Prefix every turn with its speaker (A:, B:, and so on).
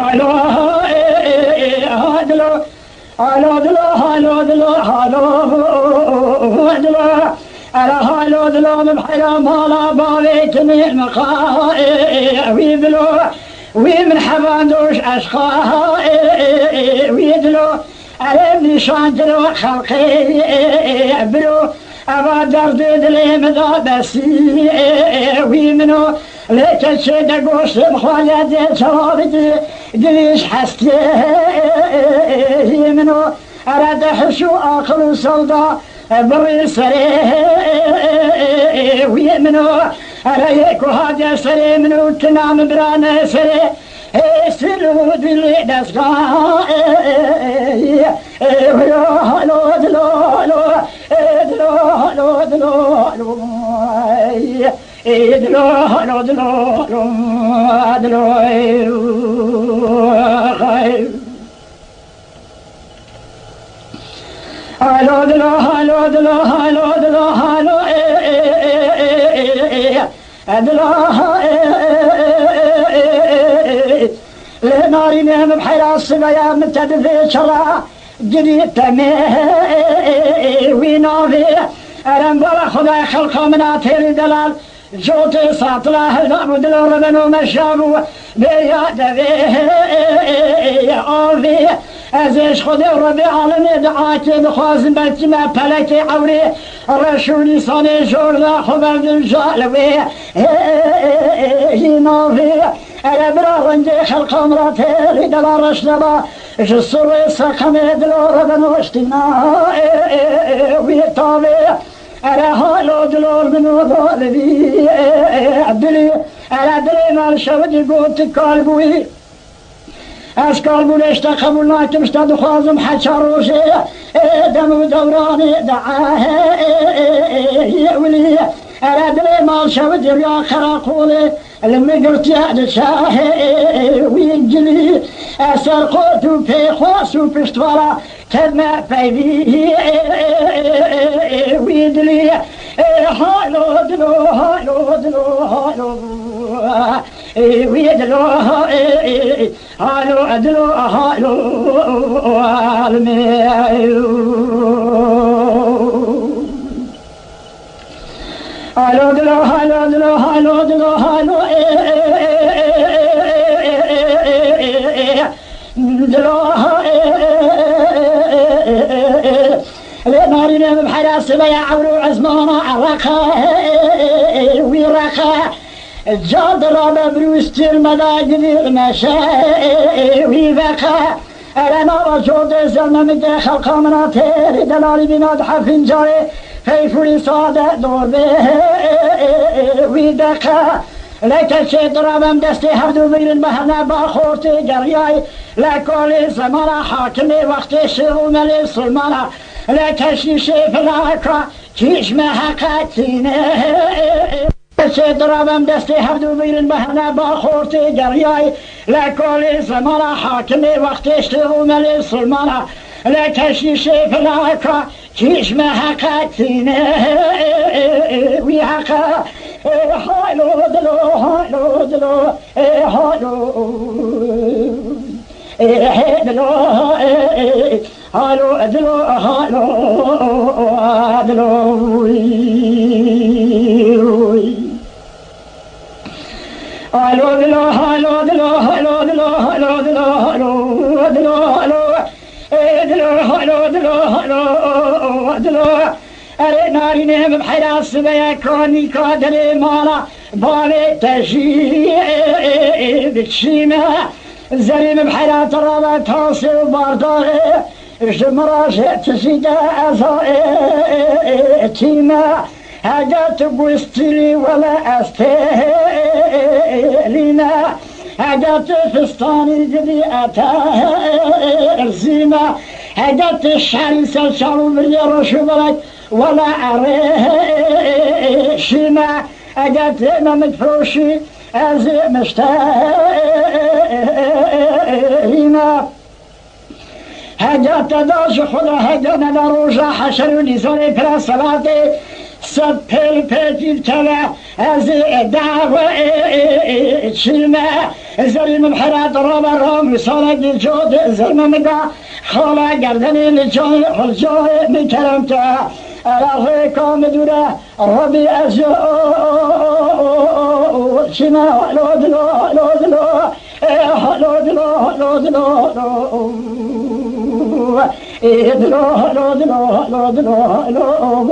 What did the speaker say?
A: هالو هادلو هالو دلو هالو دلو هالو دلو على هالو دلو بحيرة مالا بابيت من المخاء ويدلو ومن حباندوش أشخاء ويدلو على ابن شانتلو خلقي بلو أبا دردد لي مذابسي ويمنو ليك الشيد قوس مخوالي صوابتي دليش حستي يمنو أراد حشو آخر صودا بري سري ويمنو أريكو هذا سري منو تنام برانا سري سلو دلي دسقا هلو دلو هلو دلو هلو دلو هلو دلو هلو دلو دلو هلو دلو هلو دلو هلو دلو هلو دلو لناري نهم بحيرة الصبايا متدفي شرا جديد تمي وينافي أرم بلا خدا خلقه من آتيري دلال جوتي ساطلاه دابو دلو ربنو مشابو بيا دفي آفي ازش خدا ربي عالمي دعاكي بخوازن بلتي ما پلكي عوري رشولي صاني جوردا خبر دل جالوي ينافي أنا برا رنجي خلق مراتي دلا رشدبا جسر سقمي دلو ربنو اشتنا ويطابي أنا هالو دلو منو ظالبي عبدلي أنا دلي مال شودي قوت كالبوي أسكال بولشتا قبولنا تمشتا خوازم حشاروشي دم دوراني دعاه يولي أراد لي مال شود يا خراقولي لما قلت يا دشاه وينجلي أسرقوت في خواس وبشتورا كما فايدي ويدلي هالو دلو هالو دلو هالو ويدلو هالو دلو هالو هالو دلو هالو دلو هالو دلو هالو دلو لنارنا بحيرة الصبايا عورو عزمانا عرقا ويرقا جاد رابا بروستي المداجر المشا ويبقى أنا رجود زلمة من داخل قامناتي دلالي بناد حفين جاري فيفوري صادق دور به ويدقى لك الشيط رابم دستي هردو بيرن بهنا باخورتي جرياي لكولي زمانا حاكمي وقتي شغل ملي سلمانا لك الشيشي فلاكا كيش محقاتيني الشيط رابم دستي هردو بيرن بهنا باخورتي جرياي لكولي زمانا حاكمي وقتي شغل ملي سلمانا لك الشيشي فلاكا كيش محقاتيني ويحقا هالو دلو هالو دلو هالو دلو هالو دلو هالو دلو هالو دلو هالو دلو هالو دلو هالو دلو هالو دلو هالو دلو هالو دلو أري ناري نهم بحيرة الصبايا كوني كادري مالا بالي تجي بتشيمة زريم بحيرة ترابة توصي وبارداغي جمراجة تزيد أزائي تيمة هاجات بوستيلي ولا أستيلينا هاجات فستاني جدي أتاه الزيمة هاجات الشعري سلشارو بريرو شبرك ولا أريشنا أجاتنا مدفروشي أزي مشتاقين هجات داش خدا هجانا دروجا حشروني زوني فرا صلاتي سبل پیچید کلا از دعوه چیمه زلم محرد را برام سالگی جود زلم مگا خالا گردنی لجای خلجای میکرم تا علاقه کام دوره ربی از چیمه لودلو لودلو لودلو لودلو لودلو لودلو